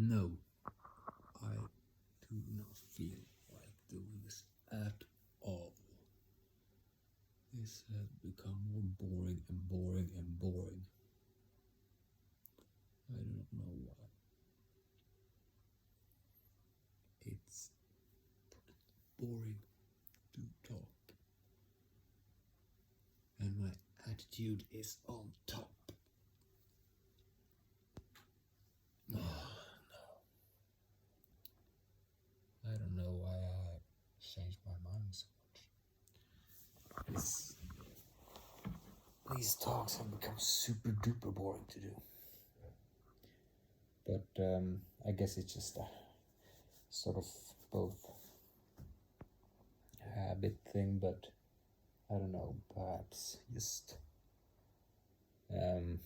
No, I do not feel like doing this at all. This has become more boring and boring and boring. I don't know why. It's boring to talk. And my attitude is on top. Oh, no. I don't know why I changed my mind so much. These talks have become super duper boring to do. But I guess it's just a sort of both habit thing, but I don't know, perhaps just and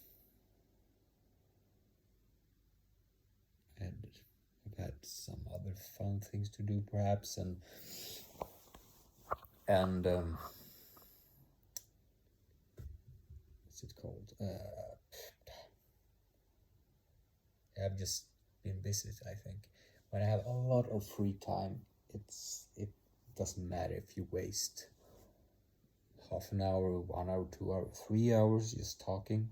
I've had some other fun things to do perhaps, and what's it called? I've just been busy, I think. When I have a lot of free time, it doesn't matter if you waste half an hour, 1 hour, 2 hours, 3 hours just talking.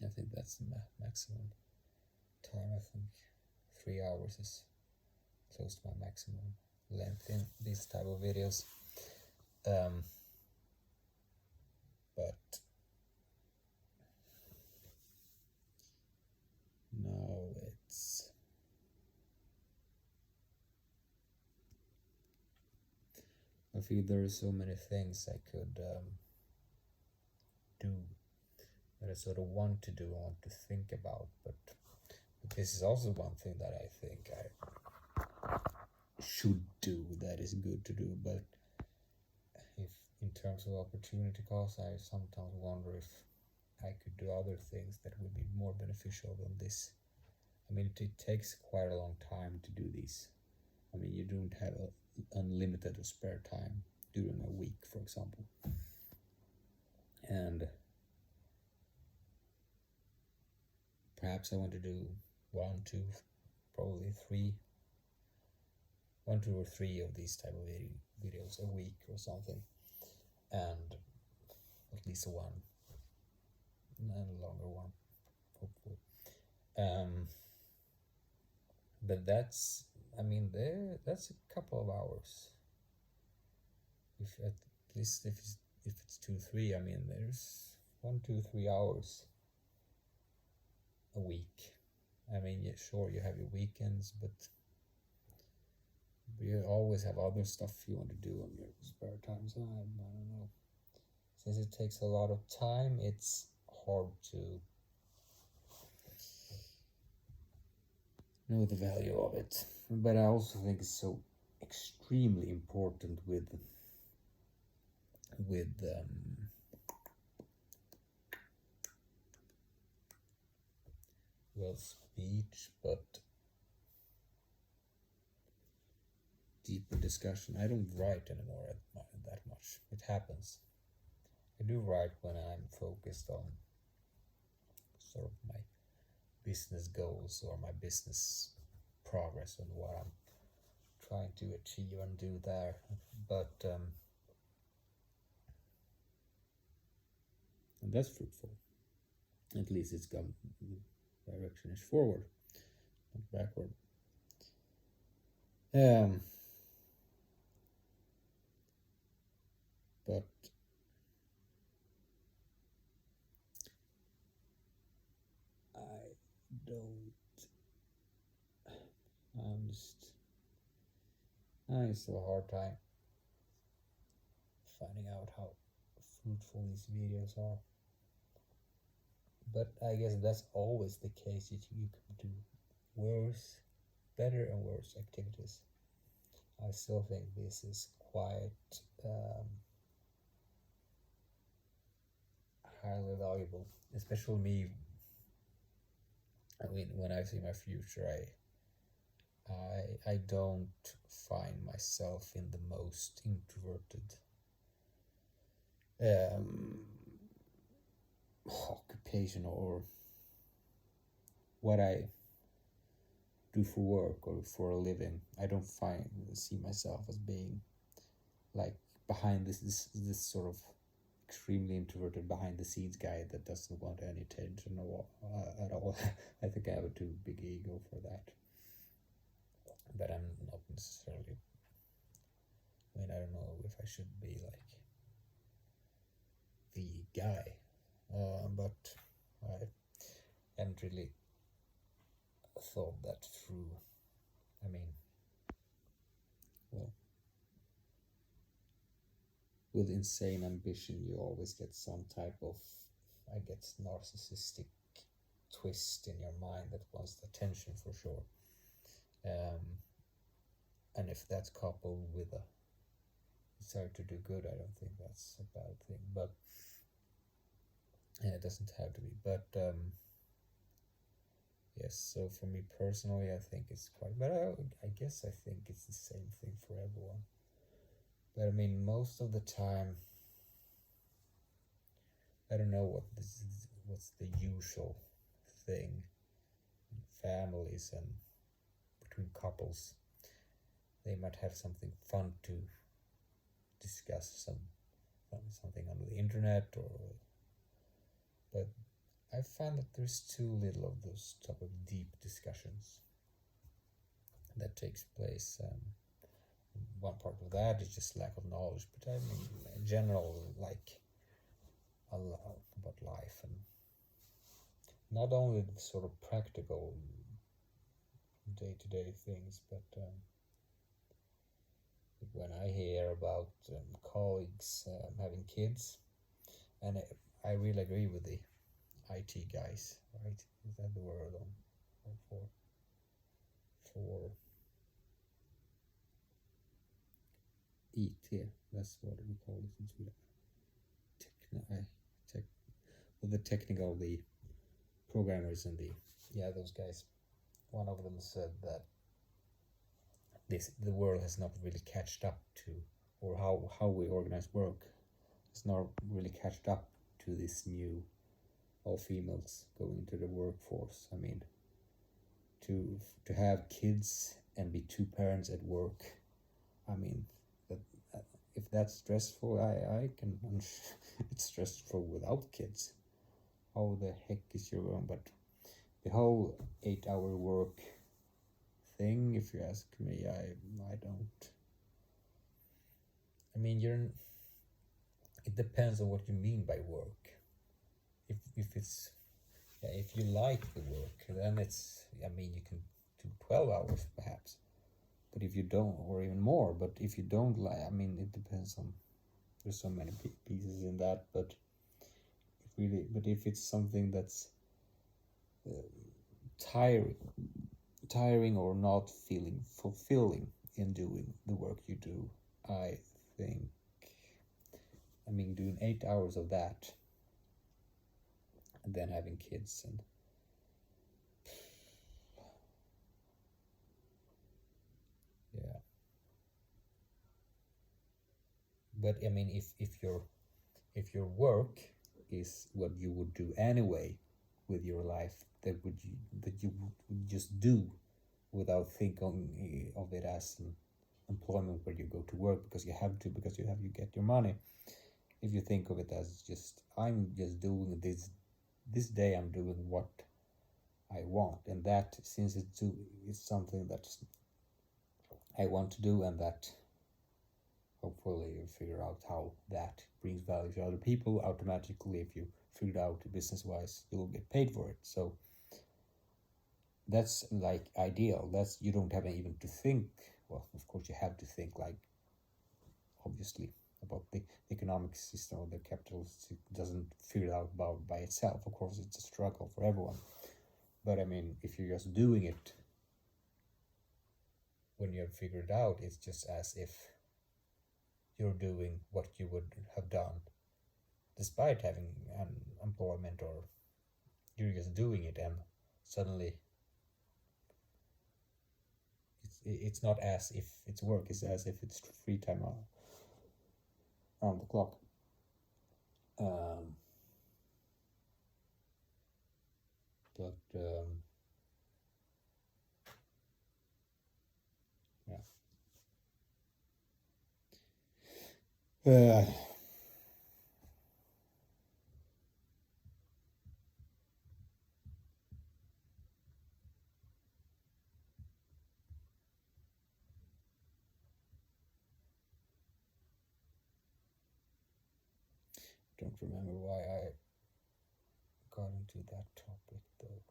I think that's the maximum time. I think 3 hours is close to my maximum length in these type of videos. But no, I feel there are so many things I could do that I sort of want to do, I want to think about, but this is also one thing that I think I should do, that is good to do, but if in terms of opportunity cost, I sometimes wonder if I could do other things that would be more beneficial than this. I mean, it takes quite a long time to do these. I mean, you don't have unlimited spare time during a week, for example. And perhaps I want to do 1, 2, probably 3, 1, 2, or 3 of these type of videos a week or something, and at least one, and a longer one, hopefully. But that's, I mean, that's a couple of hours. If at least if it's 2, 3, I mean, there's 1, 2, 3 hours a week. I mean, yeah, sure, you have your weekends, but you always have other stuff you want to do on your spare time. So I don't know. Since it takes a lot of time, it's hard to know the value of it. But I also think it's so extremely important with speech, but deeper discussion. I don't write anymore that much. It happens. I do write when I'm focused on sort of my business goals or my business progress and what I'm trying to achieve and do there. But and that's fruitful. At least it's gone, direction is forward, not backward. But I still have a hard time finding out how fruitful these videos are. But I guess that's always the case. You can do better and worse activities. I still think this is quite highly valuable, especially me. I mean, when I see my future, I don't find myself in the most introverted occupation, or what I do for work or for a living. I don't see myself as being like behind this sort of extremely introverted behind the scenes guy that doesn't want any attention at all. I think I have a too big ego for that. But I'm not necessarily. I mean, I don't know if I should be like the guy, but I haven't really thought that through. I mean, well, with insane ambition, you always get some type of, I guess, narcissistic twist in your mind that wants attention for sure. And if that's coupled with a desire to do good, I don't think that's a bad thing. But it doesn't have to be. But yes, so for me personally, I think it's quite. But I guess I think it's the same thing for everyone. But I mean, most of the time, I don't know what's the usual thing in families and between couples. They might have something fun to discuss, something on the internet, but I find that there's too little of those type of deep discussions that takes place. One part of that is just lack of knowledge, but I mean, in general, like a lot about life, and not only the sort of practical day-to-day things, but when I hear about colleagues having kids, and I really agree with the IT guys, right? Is that the word for IT? That's what we call it in Sweden. The technical, the programmers and those guys. One of them said that the world has not really catched up to, or how we organize work has not really catched up to this new all females going into the workforce. I mean, to have kids and be two parents at work, I mean, that if that's stressful, I can it's stressful without kids. How the heck is your own? But the whole 8-hour work thing, if you ask me, I don't. I mean, it depends on what you mean by work. If it's if you like the work, then it's, I mean, you can do 12 hours perhaps. But if you don't, or even more, but if you don't like, I mean, it depends on, there's so many pieces in that, but if it's something that's tiring or not feeling fulfilling in doing the work you do, I think, I mean, doing 8 hours of that and then having kids, and yeah. But I mean, if your work is what you would do anyway with your life, that you would just do without thinking of it as an employment where you go to work because you have to, because you get your money. If you think of it as just, I'm just doing this day, I'm doing what I want, and that, since it's something that I want to do, and that hopefully you figure out how that brings value to other people, automatically, if you figure it out business-wise, you'll get paid for it. So that's like ideal. That's, you don't have even to think, well, of course you have to think, like, obviously, about the economic system or the capitalist, it doesn't figure it out by itself. Of course, it's a struggle for everyone. But I mean, if you're just doing it, when you have figured it out, it's just as if you're doing what you would have done despite having an employment, or you're just doing it, and suddenly it's not as if it's work, it's as if it's free time on the clock. But Uh, don't remember why I got into that topic though.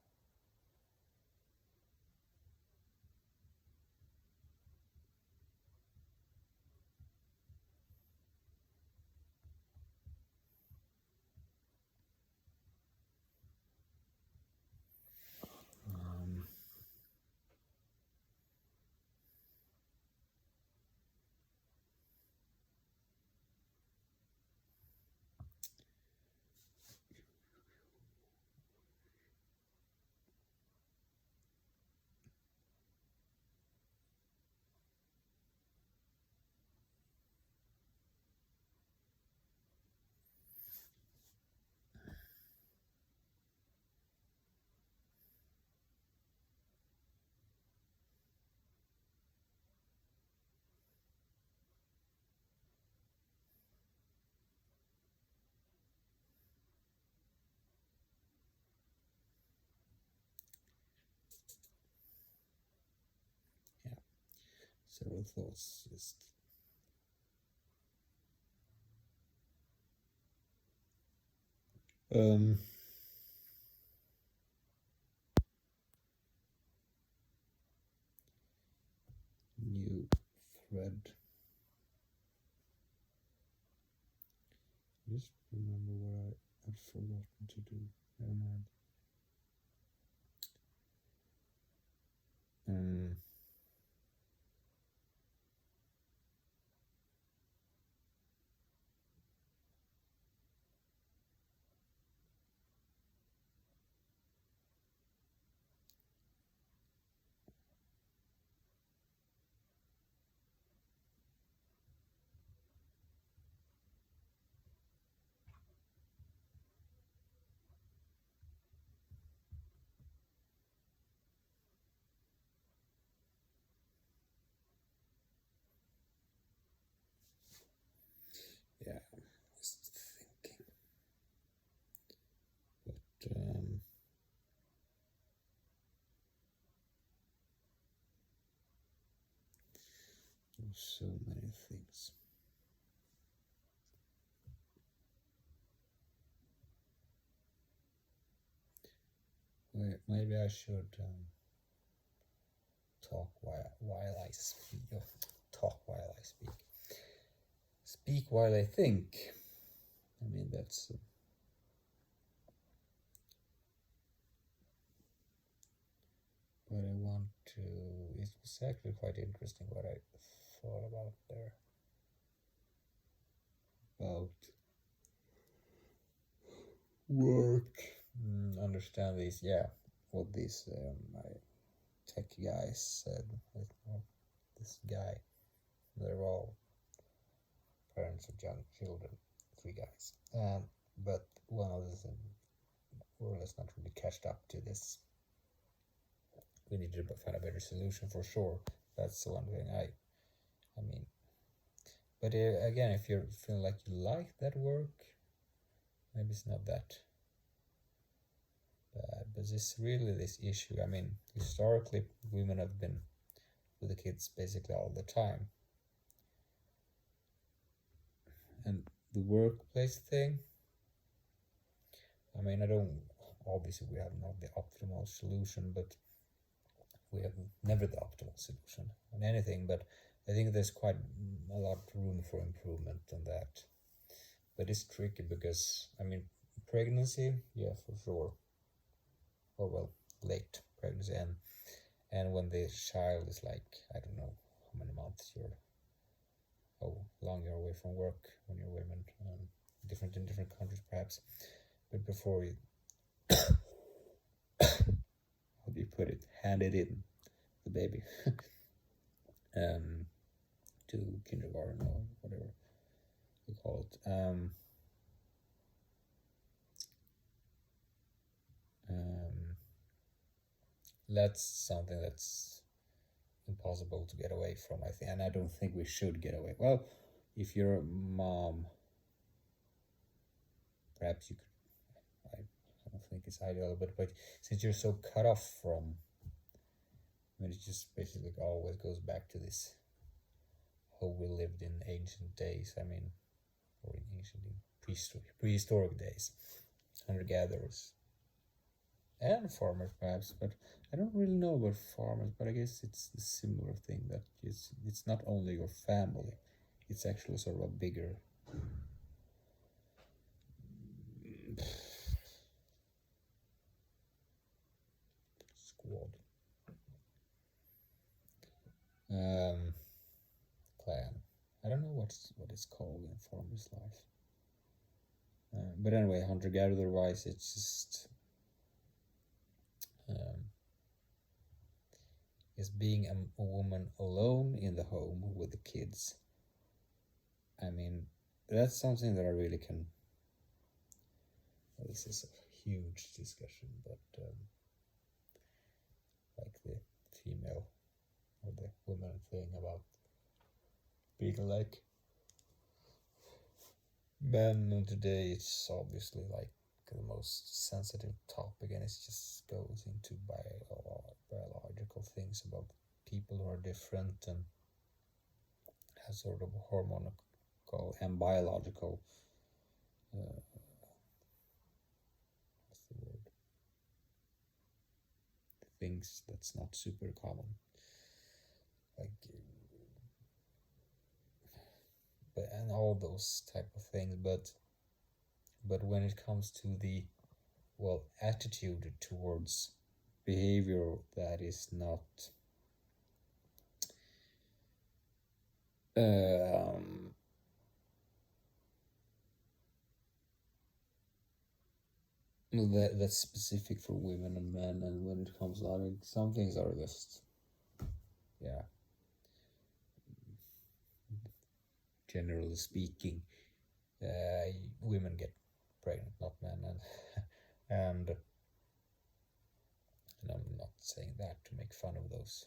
Yeah, several thoughts. Just new thread. Just remember what I had forgotten to do. Never mind. Yeah, just thinking. But there's so many things. Maybe I should talk while I speak. Talk while I speak. Speak while I think. I mean, that's. But I want to. It was actually quite interesting what I thought about there. About work. Understand these, yeah. What these my tech guys said. This guy, they're all parents of young children, 3 guys. But one of them more or less not really catched up to this. We need to find a better solution for sure. That's the one thing I mean. But again, if you feel like you like that work, maybe it's not that bad. But it's really this issue. I mean, historically, women have been with the kids basically all the time. And the workplace thing, I mean, obviously we have not the optimal solution, but we have never the optimal solution on anything, but I think there's quite a lot of room for improvement on that. But it's tricky because, I mean, pregnancy, yeah, for sure. Or well, late pregnancy, and when the child is like, I don't know how many months how long you're away from work when you're women, different in different countries perhaps. But before you, how do you put it, hand it in, the baby, to kindergarten or whatever you call it. That's something that's impossible to get away from, I think, and I don't think we should get away. Well, if you're a mom, perhaps you could, I don't think it's ideal, but since you're so cut off from, I mean, it just basically always goes back to this how we lived in ancient days. I mean, or in ancient, prehistoric days, hunter gatherers and farmers perhaps, but I don't really know about farmers. But I guess it's the similar thing that it's not only your family; it's actually sort of a bigger squad. Clan. I don't know what it's called in farmer's life. But anyway, hunter gatherer wise, it's just is being a woman alone in the home with the kids. I mean, that's something that I really can. Well, this is a huge discussion, but like the female or the woman thing about being like men, and today it's obviously like the most sensitive topic, and it just goes into biological things about people who are different and have sort of hormonal and biological what's the word, things that's not super common, like but and all those type of things, but when it comes to the attitude towards behavior that is not that's specific for women and men, and when it comes to, I mean, some things are just, yeah, generally speaking, women get pregnant, not men, and I'm not saying that to make fun of those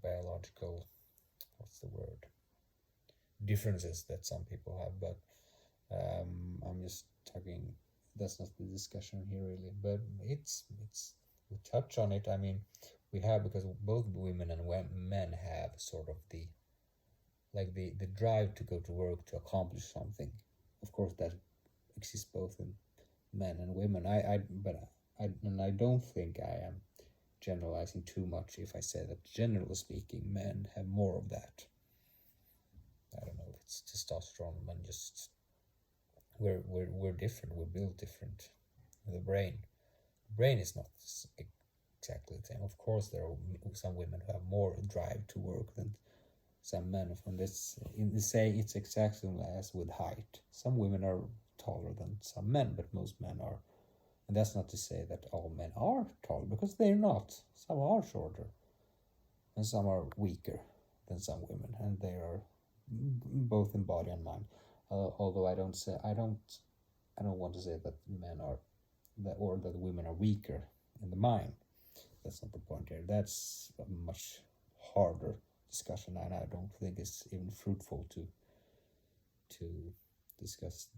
biological, what's the word, differences that some people have, but I'm just talking. That's not the discussion here really, but it's we touch on it. I mean, we have, because both women and men have sort of the drive to go to work to accomplish something. Of course, that exists both in men and women. I don't think I am generalizing too much if I say that generally speaking, men have more of that. I don't know if it's testosterone and just we're different. We're built different. The brain is not exactly the same. Of course, there are some women who have more drive to work than some men. From this, in the say, it's exactly as with height. Some women are taller than some men, but most men are. And that's not to say that all men are tall, because they're not. Some are shorter, and some are weaker than some women, and they are both in body and mind. Although I don't want to say that men are or that women are weaker in the mind. That's not the point here. That's a much harder discussion, and I don't think it's even fruitful to discuss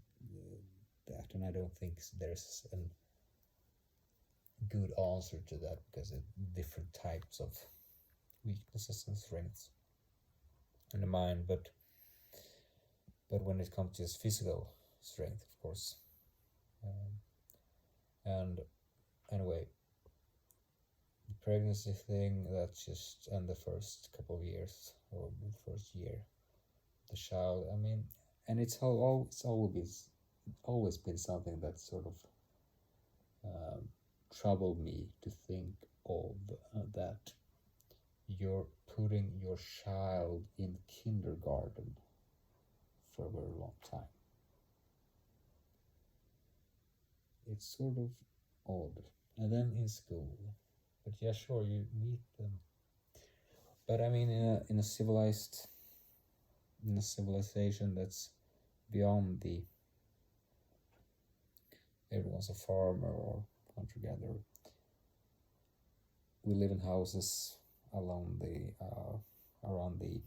that. And I don't think there's a good answer to that, because of different types of weaknesses and strengths in the mind. But when it comes to just physical strength, of course. And anyway, the pregnancy thing, that's just in the first couple of years, or the first year, the child, I mean, and it's always been something that sort of troubled me to think of, that you're putting your child in kindergarten for a very long time. It's sort of odd. And then in school. But yeah, sure, you meet them. But I mean, in a civilization that's beyond the everyone's a farmer or hunter gatherer. We live in houses along the around the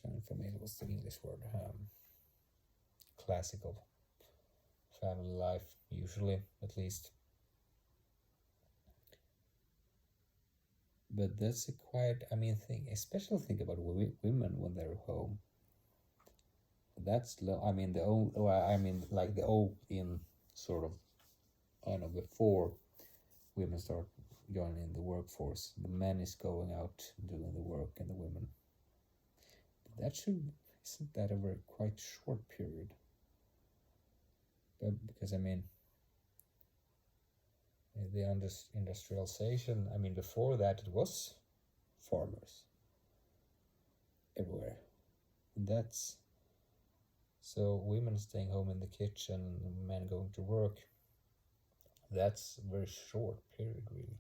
Kärnfamilj was the English word. Classical family life, usually, at least. But that's a quite, thing. Especially think about women when they're home. That's, the old, like the old in sort of, I don't know, before women start joining the workforce, the men is going out doing the work and the women. Isn't that a very quite short period? But because the industrialization, before that it was farmers everywhere. And that's, so women staying home in the kitchen and men going to work, that's a very short period, really.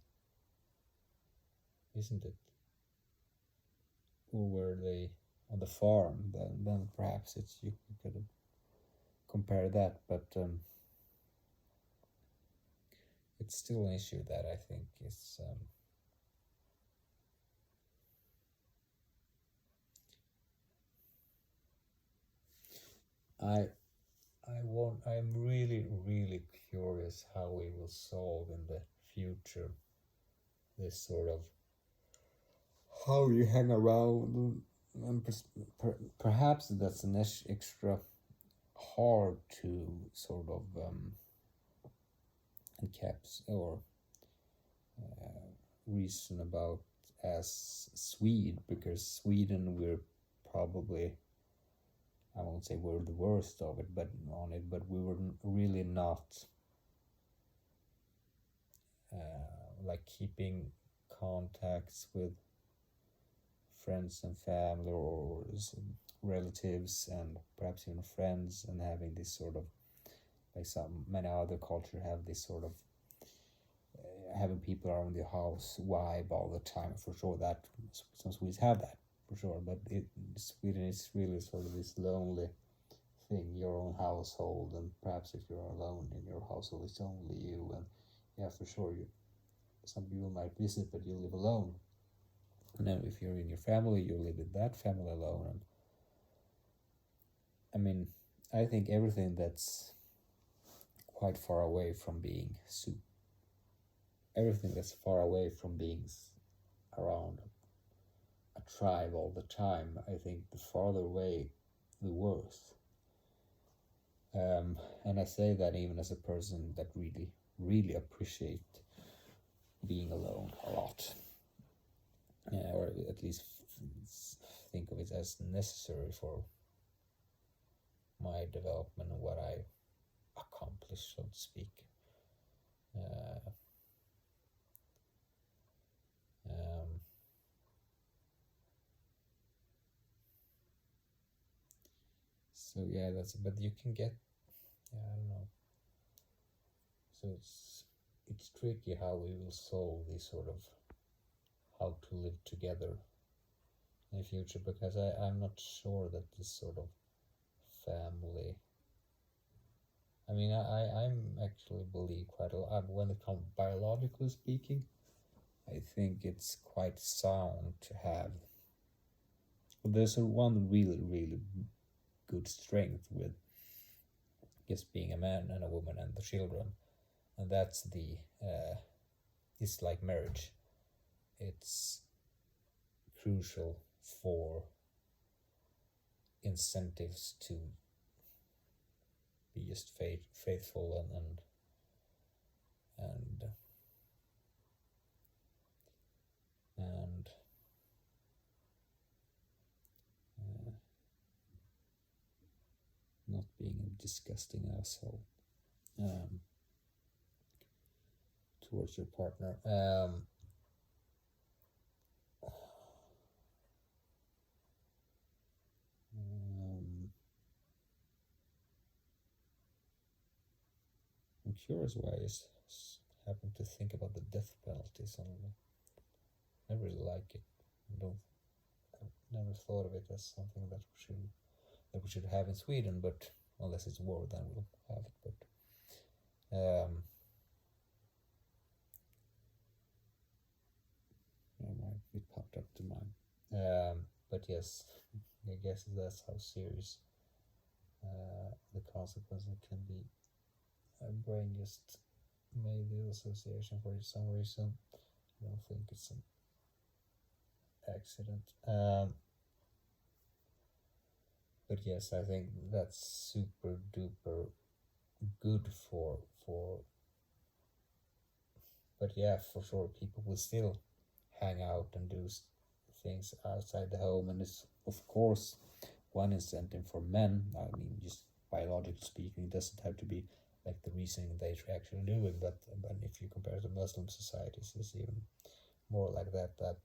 Isn't it? Or were they on the farm? Then perhaps you could compare that, but it's still an issue that I think is I'm really, really curious how we will solve in the future this sort of how you hang around, and perhaps that's an extra hard to sort of encaps or reason about as Swede, because Sweden, we're probably, I won't say we're the worst of it, but we were really not like keeping contacts with friends and family or relatives and perhaps even friends, and having this sort of, like many other cultures have this sort of having people around your house vibe all the time. For sure that some Swedes have that, for sure, but Sweden is really sort of this lonely thing, your own household, and perhaps if you're alone in your household, it's only you, and yeah, for sure, some people might visit, but you live alone. And then if you're in your family, you live with that family alone. And I think everything that's quite far away from being everything that's far away from being around a tribe all the time, I think the farther away, the worse. And I say that even as a person that really, really appreciate being alone a lot, or at least think of it as necessary for my development and what I accomplish, so to speak. So yeah, but you can get, I don't know. So it's tricky how we will solve this sort of how to live together in the future, because I'm not sure that this sort of family, I'm actually believe quite a lot when it comes biologically speaking. I think it's quite sound to have. There's one really, really good strength with just being a man and a woman and the children, and that's it's like marriage. It's crucial for incentives to be just faithful and not being a disgusting asshole towards your partner. I'm curious why I just happen to think about the death penalty suddenly. I really like it. I've never thought of it as something that we should have in Sweden, but unless it's war, then we'll have it. But it popped up to mind. But yes, I guess that's how serious the consequences can be. My brain just made the association for some reason. I don't think it's an accident. But yes, I think that's super duper good for. But yeah, for sure, people will still hang out and do things outside the home, and it's of course one incentive for men. I mean, just biologically speaking, it doesn't have to be like the reasoning they're actually doing, but if you compare to Muslim societies, it's even more like that. That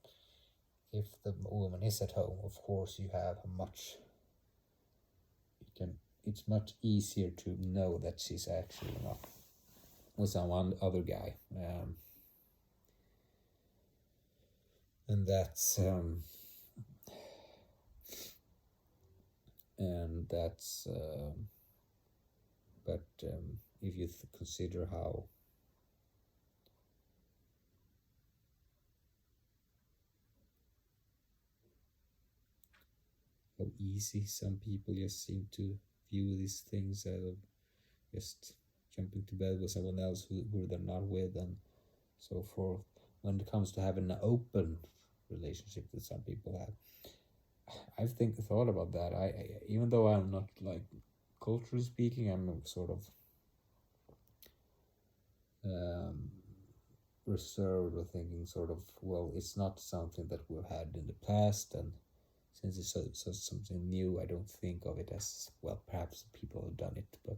if the woman is at home, of course you have it's much easier to know that she's actually not with some other guy, and that's but if you consider how easy some people just seem to view these things as just jumping to bed with someone else who they're not with and so forth. When it comes to having an open relationship that some people have, I've thought about that. I even though I'm not like culturally speaking, I'm sort of reserved or thinking sort of, well, it's not something that we've had in the past, and since it's so something new, I don't think of it as, well, perhaps people have done it, but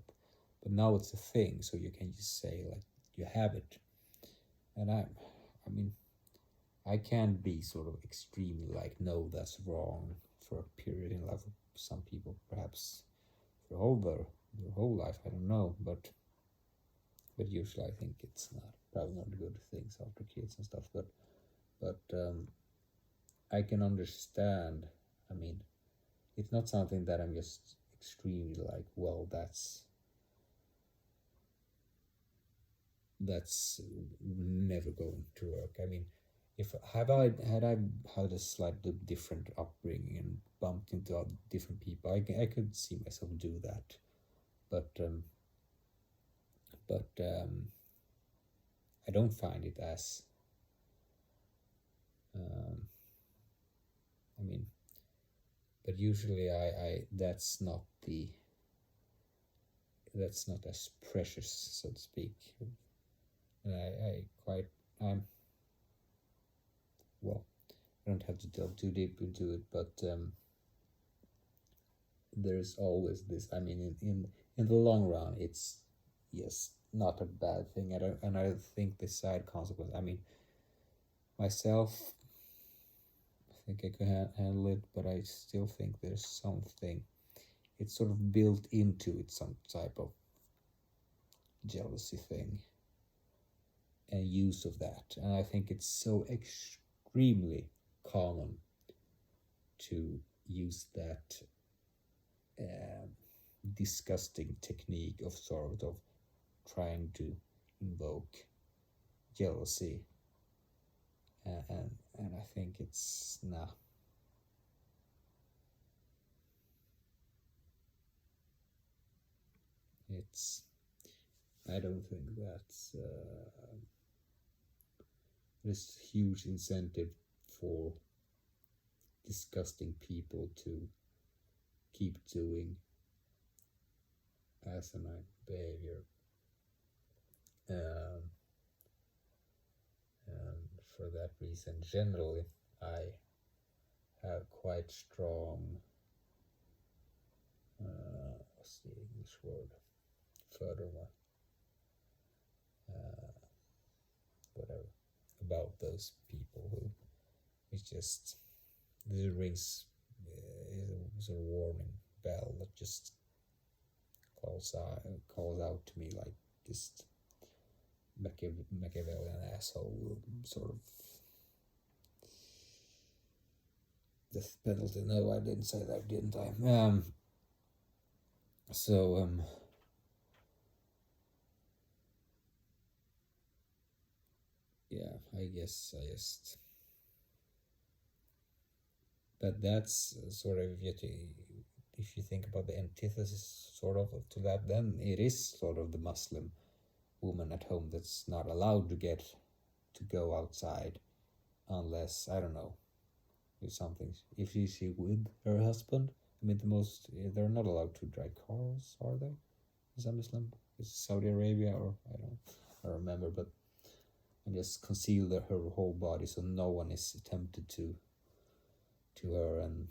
now it's a thing, so you can just say like you have it. And I mean, I can be sort of extremely like, no, that's wrong for a period in life. Some people perhaps for their whole life, I don't know, but usually I think it's probably not good things after kids and stuff, but I can understand. I mean, it's not something that I'm just extremely like, well, that's never going to work. I mean, if had I had a slightly different upbringing and bumped into different people, I could see myself do that, but I don't find it as I mean, but usually I that's not as precious, so to speak. And well, I don't have to delve too deep into it, but there's always this. I mean, in the long run, it's yes, not a bad thing. I think the side consequence. I mean, myself, I think I could handle it, but I still think there's something. It's sort of built into it, some type of jealousy thing and use of that, and I think it's so extremely common to use that disgusting technique of sort of trying to invoke jealousy, and I think it's it's I don't think that's there's huge incentive for disgusting people to keep doing asinine behavior. And for that reason, generally, I have quite strong, what's the English word? Furthermore, whatever, about those people who it's just, this rings is a warning bell that just calls out to me like just Machiavellian asshole sort of death penalty. No, I didn't say that, didn't I? Yeah, I guess I just But that's sort of, if you think about the antithesis sort of to that, then it is sort of the Muslim woman at home that's not allowed to go outside unless, I don't know, if something, if she's with her husband. I mean, they're not allowed to drive cars, are they? Is that Muslim? Is it Saudi Arabia, or I don't remember, but and just conceal her whole body so no one is tempted to her and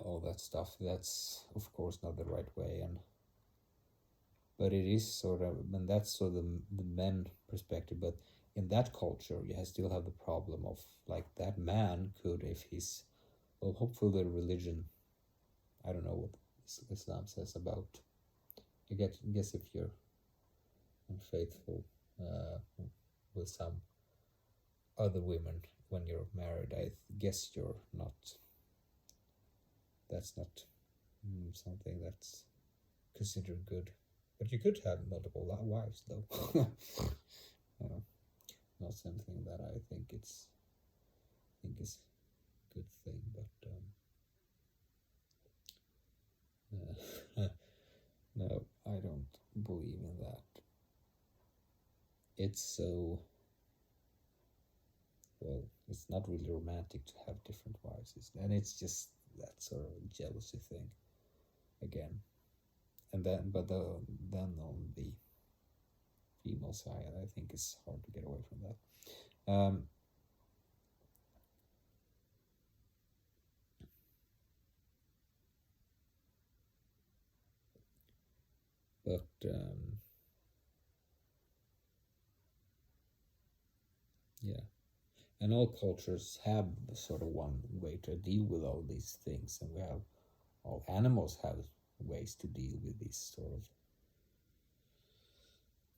all that stuff. That's of course not the right way, and but it is sort of, and that's sort of the men perspective. But in that culture, you still have the problem of, like, that man could, if he's, well, hopefully the religion, I don't know what Islam says about, I guess if you're unfaithful with some other women when you're married, I guess you're not, that's not something that's considered good. But you could have multiple wives, though. Not something that I think is a good thing, but no, I don't believe in that. It's so, well, it's not really romantic to have different wives, and it's just that sort of jealousy thing again. And then, then on the female side, I think it's hard to get away from that. Yeah, and all cultures have sort of one way to deal with all these things, and all animals have ways to deal with these sort of.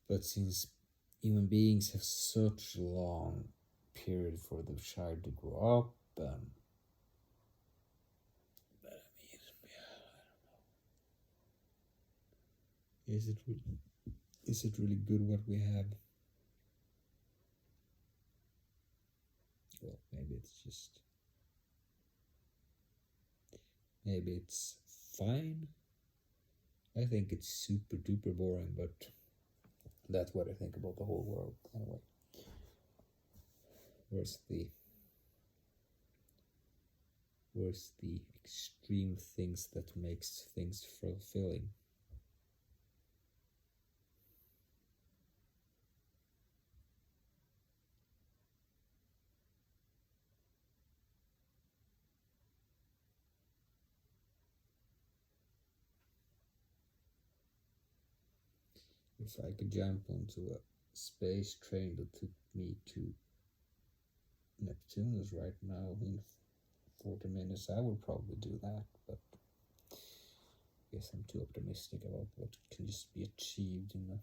But since human beings have such a long period for the child to grow up, but I mean, yeah, I don't know. Is it really good what we have? Well, maybe it's fine. I think it's super duper boring, but that's what I think about the whole world anyway. Where's the extreme things that makes things fulfilling? If I could jump onto a space train that took me to Neptunus right now in 40 minutes, I would probably do that, but I guess I'm too optimistic about what can just be achieved in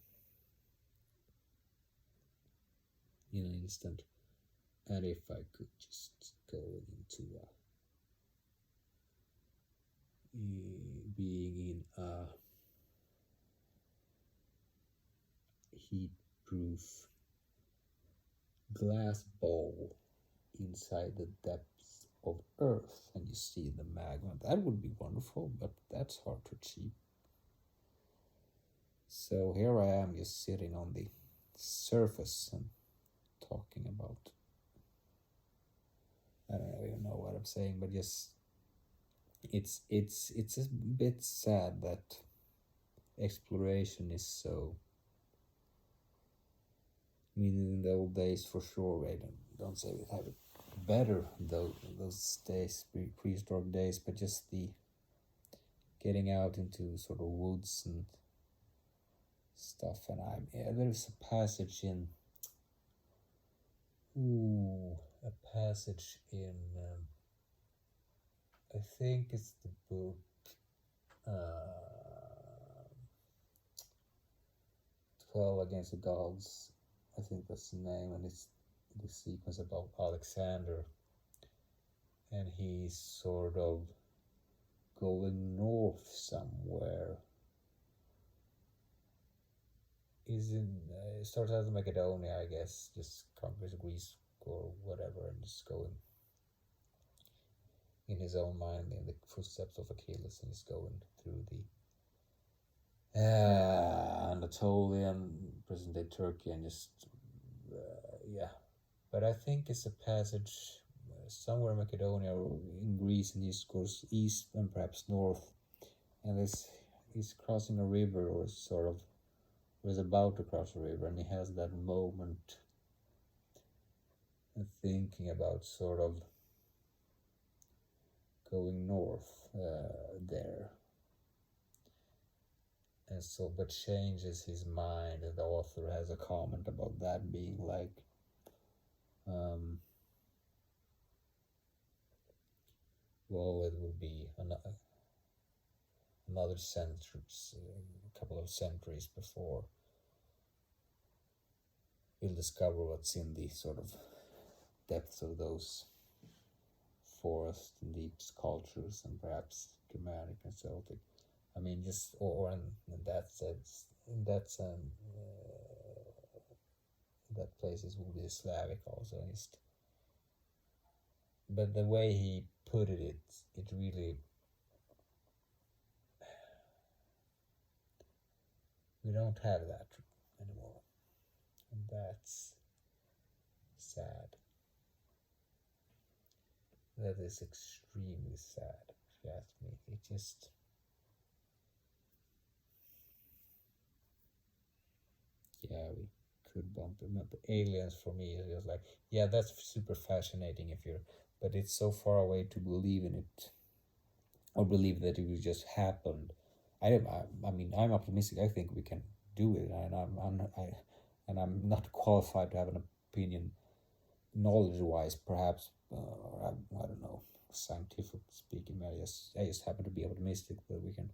an instant. And if I could just go into being in a heat-proof glass bowl inside the depths of Earth, and you see the magma, that would be wonderful, but that's hard to achieve. So here I am, just sitting on the surface and talking about, I don't even know what I'm saying, but just it's a bit sad that exploration is so. I mean, in the old days, for sure, I don't say we have it better those days, prehistoric days, but just the getting out into sort of woods and stuff. And there's a passage in I think it's the book 12 Against the Gods. I think that's the name, and it's the sequence about Alexander, and he's sort of going north somewhere. He's it starts out in Macedonia, I guess, just conquers Greece or whatever, and just going in his own mind in the footsteps of Achilles, and he's going through the Anatolian, present day Turkey, and just yeah. But I think it's a passage somewhere in Macedonia or in Greece, and he goes east and perhaps north, and he's crossing a river or sort of was about to cross a river, and he has that moment and thinking about sort of going north there, and so but changes his mind, and the author has a comment about that being like well, it would be another century, a couple of centuries before you'll discover what's in the sort of depths of those forest and deep cultures, and perhaps Germanic and Celtic. I mean, just or in that sense, in that places will be Slavic also. But the way he put it really we don't have that anymore, and that's sad. That is extremely sad, if you ask me. It just yeah, we could bump him up. Aliens for me is just like yeah, that's super fascinating if you're, but it's so far away to believe in it or believe that it will just happen. I mean, I'm optimistic. I think we can do it, and I'm not qualified to have an opinion, knowledge-wise, perhaps. I don't know, scientific speaking. I just happen to be optimistic that we can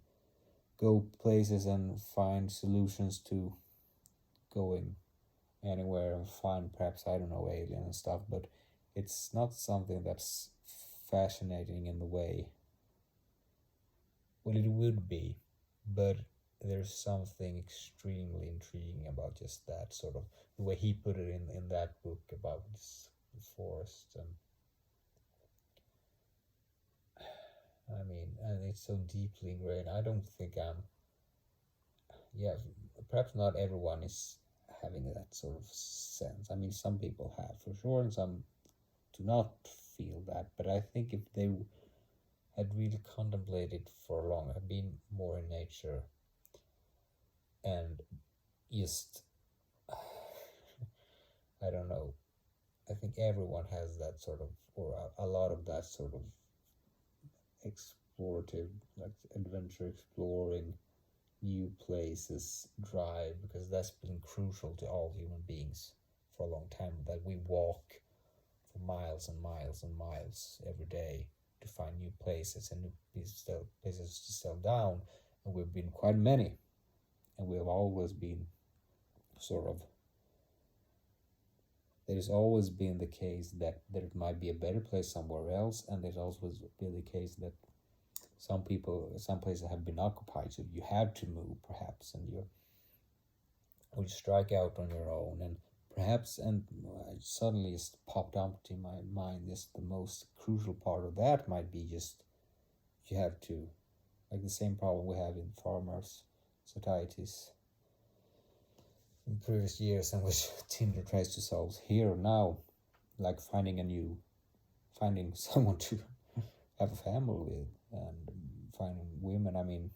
go places and find solutions to going anywhere and find perhaps I don't know alien and stuff. But it's not something that's fascinating in the way. Well, it would be, but there's something extremely intriguing about just that sort of the way he put it in that book about this forest. And I mean, and it's so deeply ingrained. I don't think yeah, perhaps not everyone is having that sort of sense. I mean, some people have for sure, and some do not feel that. But I think if they had really contemplated for long, have been more in nature, and just I don't know. I think everyone has that sort of, or a lot of that sort of explorative, like adventure exploring, new places drive, because that's been crucial to all human beings for a long time. That we walk for miles and miles and miles every day to find new places and new places to settle down, and we've been quite many, and we have always been sort of there's always been the case that there might be a better place somewhere else, and there's always been the case that some places have been occupied, so you have to move perhaps, and you strike out on your own, and perhaps, and suddenly it's popped up in my mind, just the most crucial part of that might be just you have to, like the same problem we have in farmers' societies in previous years, and which Tinder tries to solve here now, like finding someone to have a family with, and finding women. I mean,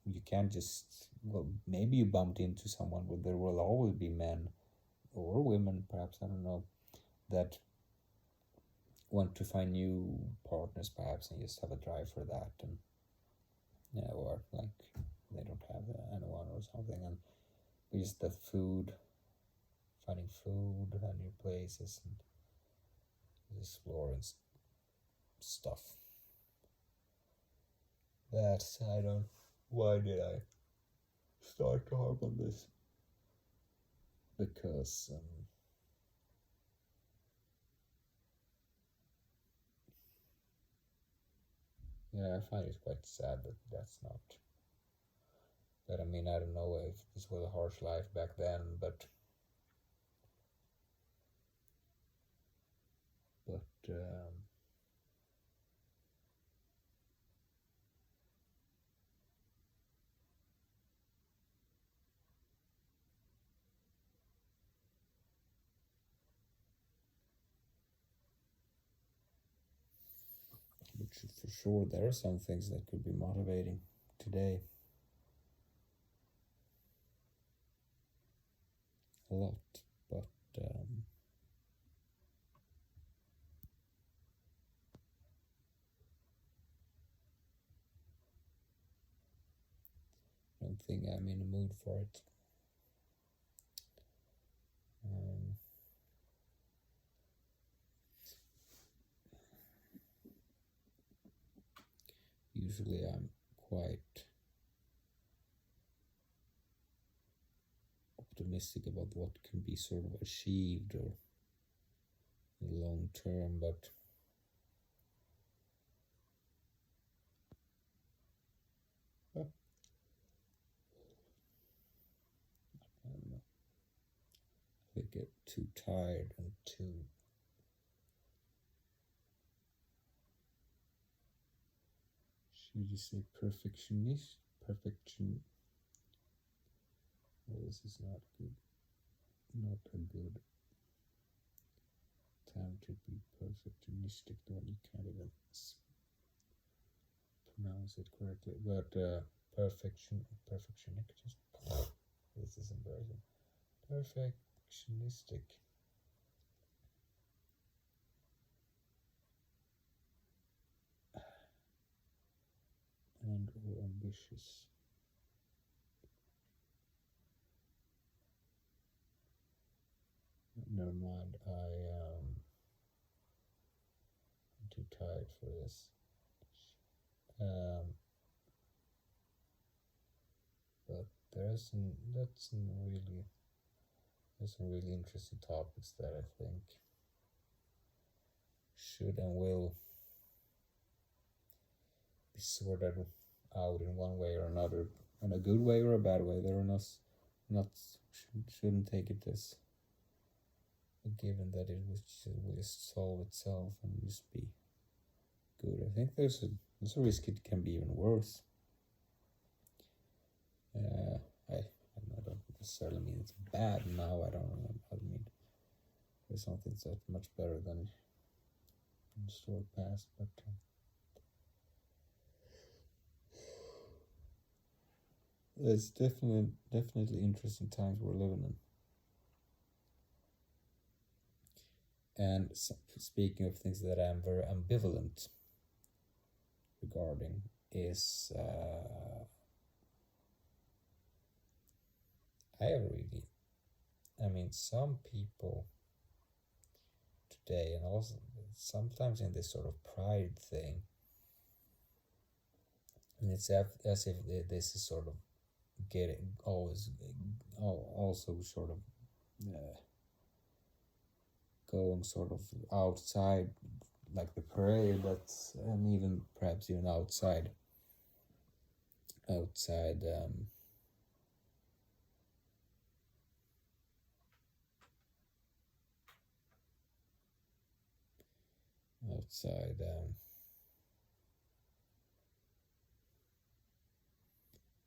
you can't just, well, maybe you bumped into someone, but there will always be men or women, perhaps, I don't know, that want to find new partners, perhaps, and just have a drive for that, and yeah, or like they don't have anyone or something, and just the food, finding food and new places and exploring stuff. That's, I don't, why did I start to harp on this? Because yeah, I find it quite sad that that's not. But I mean, I don't know if this was a harsh life back then, but for sure there are some things that could be motivating today. A lot, but I don't think I'm in the mood for it. Usually I'm quite optimistic about what can be sort of achieved or long term, but I don't know. I get too tired and too should you say perfectionist? Well, this is not good. Not a good time to be perfectionistic. When you can't even pronounce it correctly. But perfectionistic. This is embarrassing. Perfectionistic. And or ambitious. Never mind, I'm too tired for this. But there's some really interesting topics that I think should and will be sorted out in one way or another, in a good way or a bad way. There are shouldn't take it as a given that it will just solve itself and just be good. I think there's a risk it can be even worse. I don't necessarily mean it's bad now. I don't know. I mean, there's something that's much better than in the historic past, but it's definitely interesting times we're living in. And speaking of things that I'm very ambivalent regarding is some people today, and also sometimes in this sort of pride thing, and it's as if this is sort of getting always also sort of going sort of outside, like the parade, that's and even perhaps even outside outside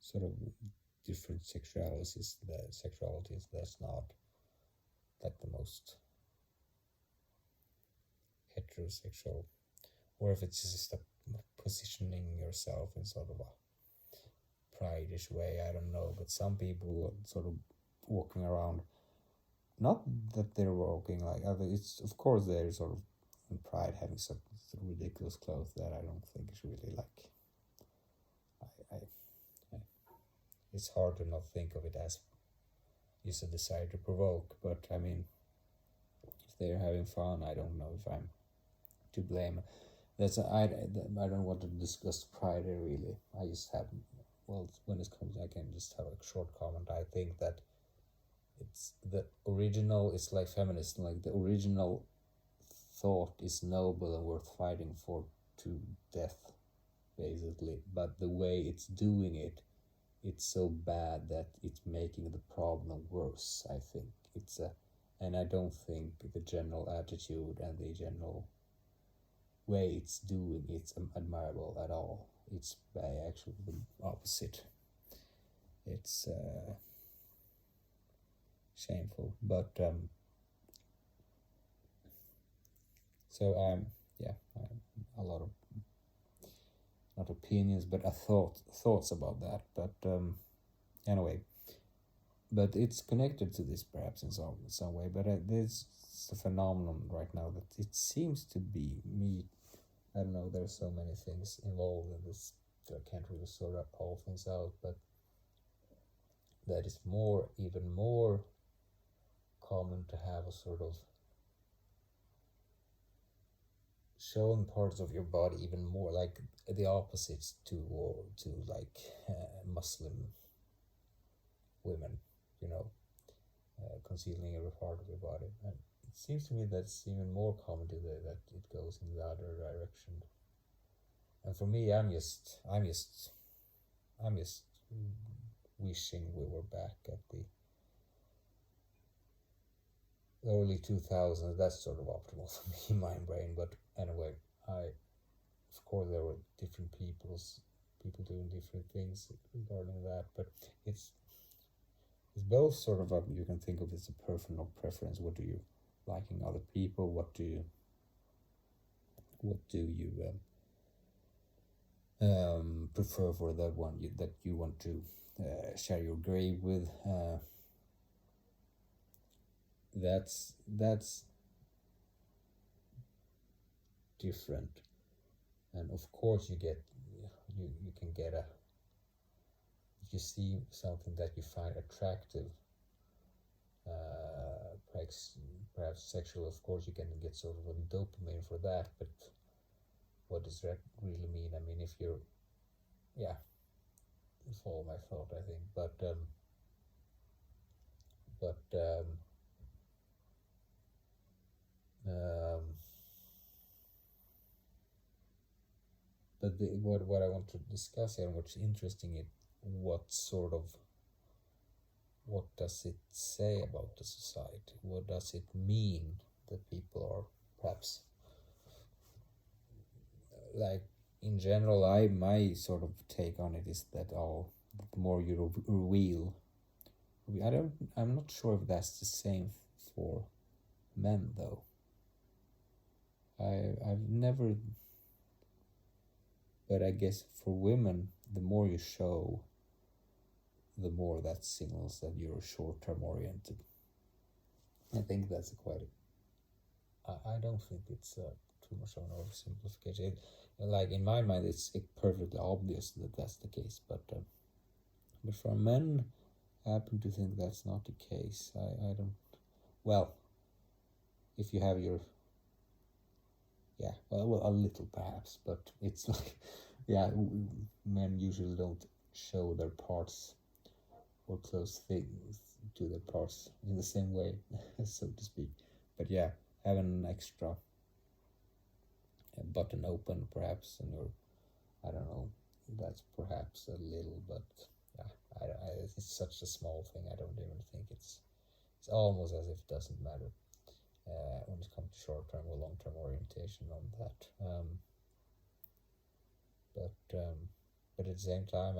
sort of different sexualities that's not like the most heterosexual, or if it's just a positioning yourself in sort of a pride-ish way, I don't know, but some people are sort of walking around, not that they're walking like other, it's of course they're sort of in pride having some ridiculous clothes that I don't think is really like it's hard to not think of it as is a desire to provoke, but I mean, if they're having fun, I don't know if I'm to blame. I don't want to discuss pride here really. I just have, well, when it comes, I can just have a short comment. I think that it's the original, it's like feminism, like the original thought is noble and worth fighting for to death, basically, but the way it's doing it, it's so bad that it's making the problem worse. I think and I don't think the general attitude and the general way it's doing it's admirable at all. It's actually the opposite. It's shameful, but so I'm a lot of not opinions, but a thoughts about that. But anyway, but it's connected to this perhaps in some way. But there's a phenomenon right now that it seems to be me. I don't know. There's so many things involved in this. I can't really sort out all things out, but that is even more common to have a sort of showing parts of your body even more, like the opposites to like Muslim women, you know, concealing every part of your body. And it seems to me that's even more common today, that it goes in the other direction. And for me, I'm just wishing we were back at the early 2000s. That's sort of optimal for me in my brain. But anyway, of course there were different people doing different things regarding that, but it's both sort of you can think of it as a personal preference. What do you like in other people? What do you prefer for that one that you want to share your grave with? That's different, and of course you can get if you see something that you find attractive, perhaps sexual, of course you can get sort of a dopamine for that. But what does that really mean? I mean, if you're, yeah, you follow my thought, I think. But what I want to discuss here, and what's interesting, what does it say about the society? What does it mean that people are perhaps like in general? My sort of take on it is that the more you reveal, I'm not sure if that's the same for men though. I've never, but I guess for women, the more you show, the more that signals that you're short-term oriented. I think that's I don't think it's too much of an oversimplification. Like in my mind, it's perfectly obvious that that's the case. But for men, I happen to think that's not the case. I don't. Well, if you have your, yeah, well, a little perhaps, but it's like, yeah, men usually don't show their parts or close things to their parts in the same way, so to speak. But yeah, having an extra button open perhaps in your, I don't know, that's perhaps a little, but yeah, it's such a small thing. I don't even think it's almost as if it doesn't matter when it comes to short-term or long-term orientation on that. But at the same time,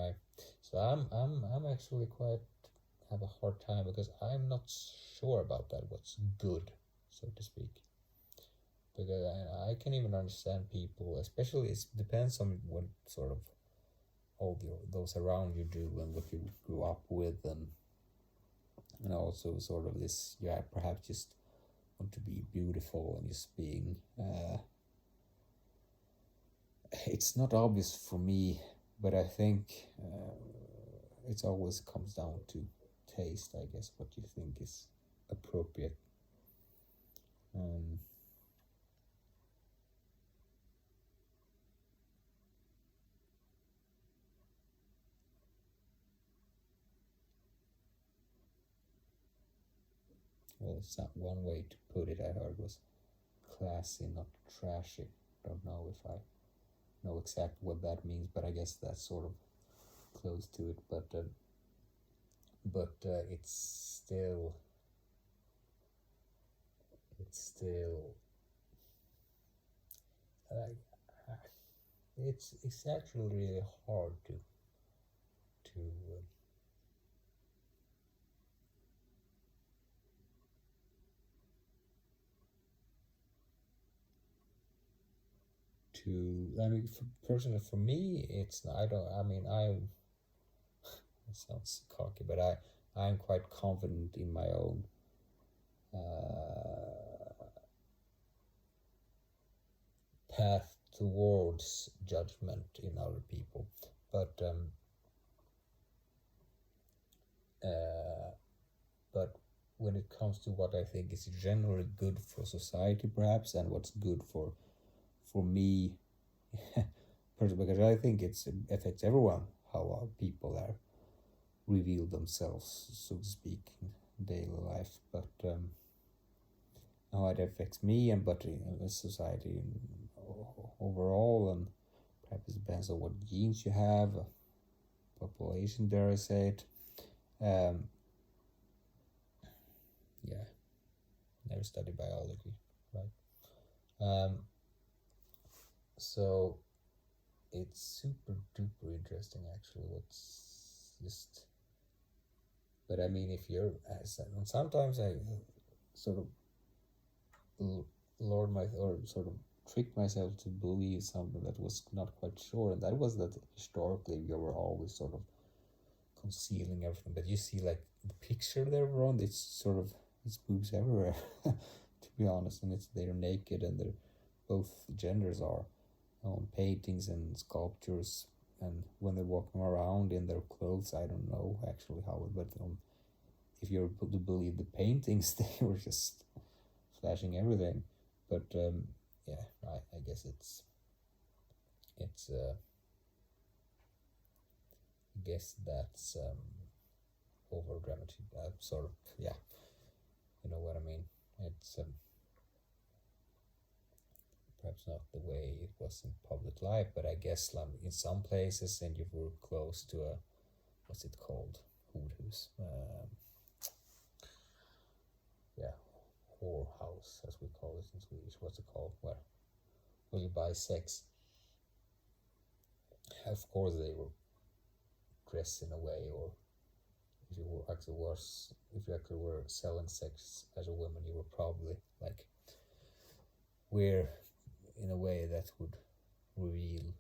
I'm actually quite have a hard time, because I'm not sure about that. What's good, so to speak. Because I can even understand people, especially it depends on what sort of all those around you do and what you grew up with, and also sort of this, yeah, perhaps just want to be beautiful and just being it's not obvious for me, but I think it always comes down to taste, I guess, what you think is appropriate. Well, it's not one way to put it, I heard, was classy, not trashy. Don't know if I know exactly what that means, but I guess that's sort of close to it. But it's still like it's actually really hard to to. I mean, personally, for me, it's I don't. I mean, I. It sounds cocky, but I'm quite confident in my own path towards judgment in other people, but but when it comes to what I think is generally good for society, perhaps, and what's good for me, because I think it affects everyone how our people are reveal themselves, so to speak, in daily life. But how it affects me and but in the society overall, and perhaps it depends on what genes you have, population, dare I say it. Yeah, never studied biology, right? So it's super duper interesting, actually. What's just, but I mean, if you're, sometimes I sort of lord my or sort of trick myself to believe something that was not quite sure, and that was that historically you were always sort of concealing everything. But you see, like the picture they're on, it's sort of it's boobs everywhere, to be honest, and they're naked, and they're both genders are on paintings and sculptures, and when they're walking around in their clothes, I don't know actually how, but if you're to believe the paintings, they were just flashing everything. But yeah, I guess it's I guess that's over dramatic, sort of, yeah, you know what I mean. It's perhaps not the way it was in public life, but I guess like in some places, and you were close to a, what's it called, whorehus, yeah, whorehouse as we call it in Swedish. What's it called? Where you buy sex. Of course, they were dressed in a way, or if you were actually worse, if you actually were selling sex as a woman, you were probably like wear in a way that would reveal.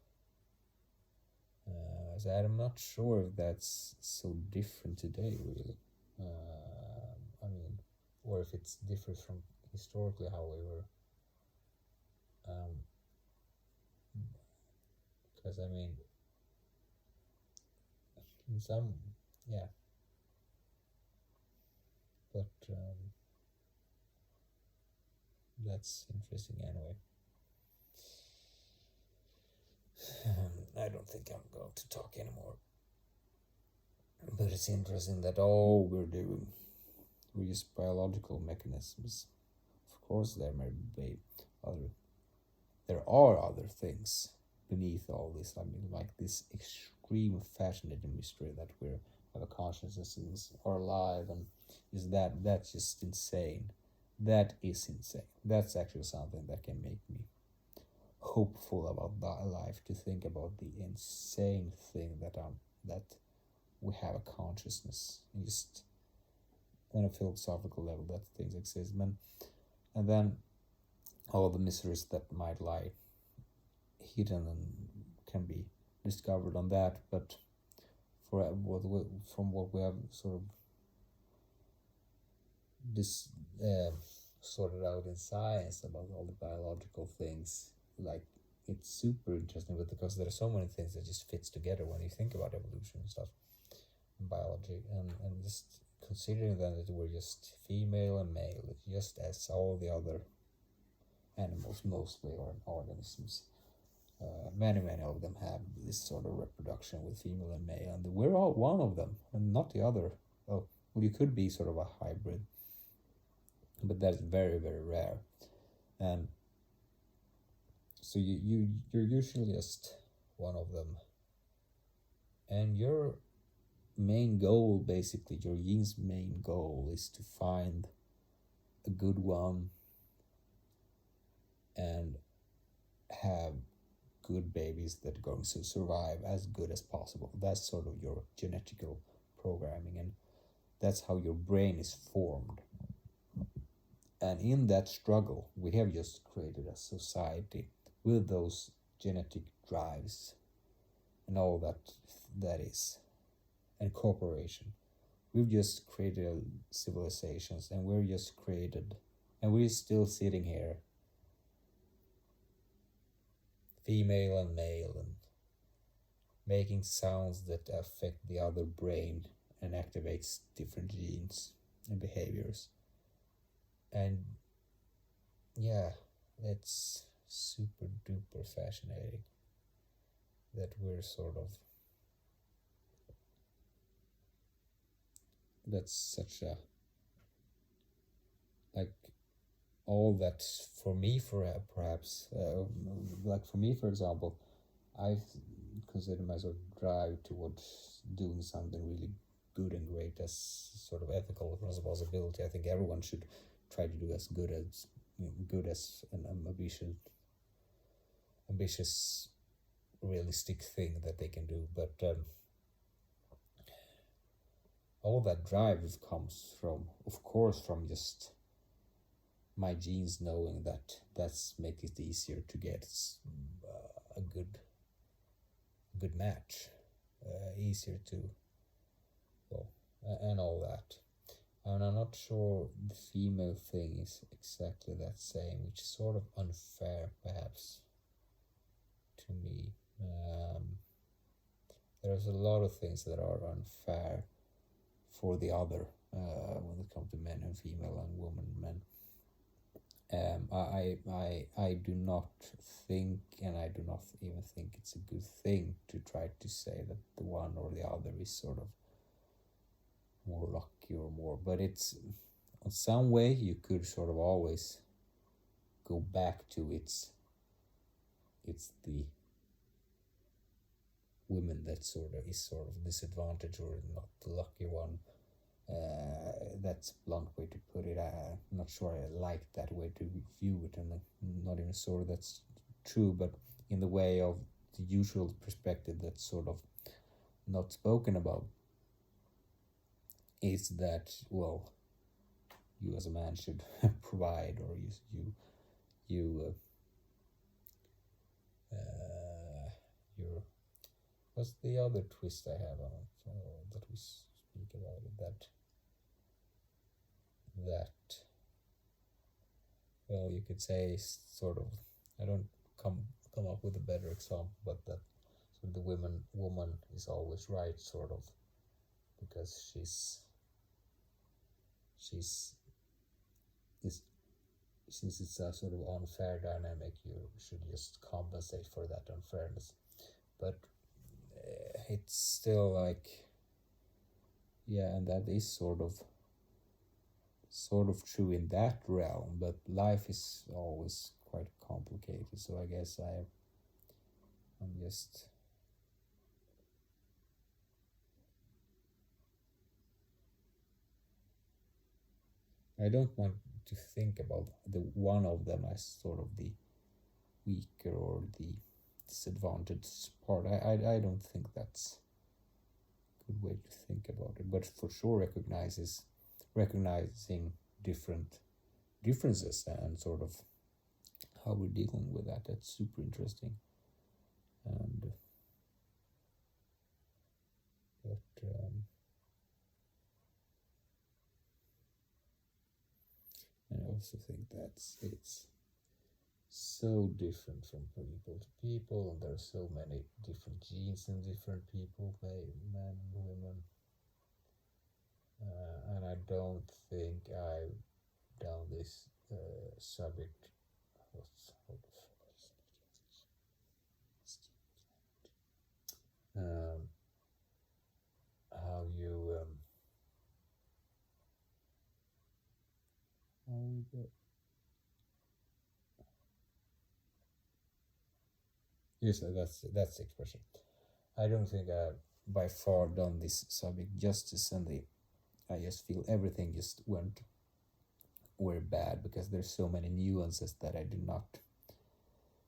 So I'm not sure if that's so different today, really. I mean, or if it's different from historically how we were. Because I mean, in some, yeah, but that's interesting anyway. I don't think I'm going to talk anymore. But it's interesting that all we're doing, we use biological mechanisms. Of course, there may be there are other things beneath all this. I mean, like this extreme fascinating mystery that we have a consciousness and are alive, and that's just insane. That is insane. That's actually something that can make me hopeful about life, to think about the insane thing that we have a consciousness, just on a philosophical level, that things exist, man. And then all the mysteries that might lie hidden and can be discovered on that. But from what we have sort of this sorted out in science about all the biological things, like it's super interesting, but because there are so many things that just fits together when you think about evolution and stuff, and biology, and just considering that we're just female and male, just as all the other animals mostly, or organisms. Many of them have this sort of reproduction with female and male, and we're all one of them and not the other. Oh, well, you could be sort of a hybrid, but that's very rare. And so you're usually just one of them, and your main goal, basically your gene's main goal, is to find a good one and have good babies that are going to survive as good as possible. That's sort of your genetical programming, and that's how your brain is formed. And in that struggle, we have just created a society with those genetic drives and all that is, and cooperation. We've just created civilizations, and we're just created, and we're still sitting here, female and male, and making sounds that affect the other brain and activates different genes and behaviors. And yeah, it's super duper fascinating that we're sort of, that's such a, like, all that for me, for perhaps like for me, for example, I consider myself drive towards doing something really good and great as sort of ethical responsibility. I think everyone should try to do as good as an ambitious realistic thing that they can do, but all that drive comes from, of course, from just my genes knowing that that's make it easier to get a good match, easier to, well, and all that. And I'm not sure the female thing is exactly that same, which is sort of unfair perhaps to me. There's a lot of things that are unfair for the other when it comes to men and female and women and men. I do not think, and I do not even think it's a good thing to try to say that the one or the other is sort of more lucky or more, but it's in some way you could sort of always go back to it's the women that sort of disadvantaged or not the lucky one. That's a blunt way to put it. I'm not sure I like that way to view it, and not even sure that's true, but in the way of the usual perspective that's sort of not spoken about is that, well, you as a man should provide, or you're what's the other twist I have on it that we speak about it, that well, you could say sort of, I don't come up with a better example, but that sort of the woman is always right, sort of, because she's since it's a sort of unfair dynamic, you should just compensate for that unfairness. But it's still like, yeah, and that is sort of true in that realm, but life is always quite complicated, so I guess I'm just, I don't want to think about the one of them as sort of the weaker or the disadvantaged part. I don't think that's a good way to think about it, but for sure recognizing different differences and sort of how we're dealing with that, that's super interesting. And but I also think it's so different from people to people, and there are so many different genes in different people, men and women, and I don't think I've done this subject. How you yes, that's the expression. I don't think I've by far done this subject justice, and I just feel everything just were bad because there's so many nuances that I do not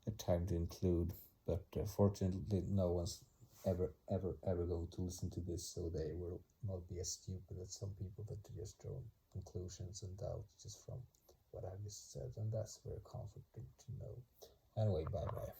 have time to include. But fortunately, no one's ever going to listen to this, so they will not be as stupid as some people that just draw conclusions and doubts just from what I just said, and that's very comforting to know. Anyway, bye bye.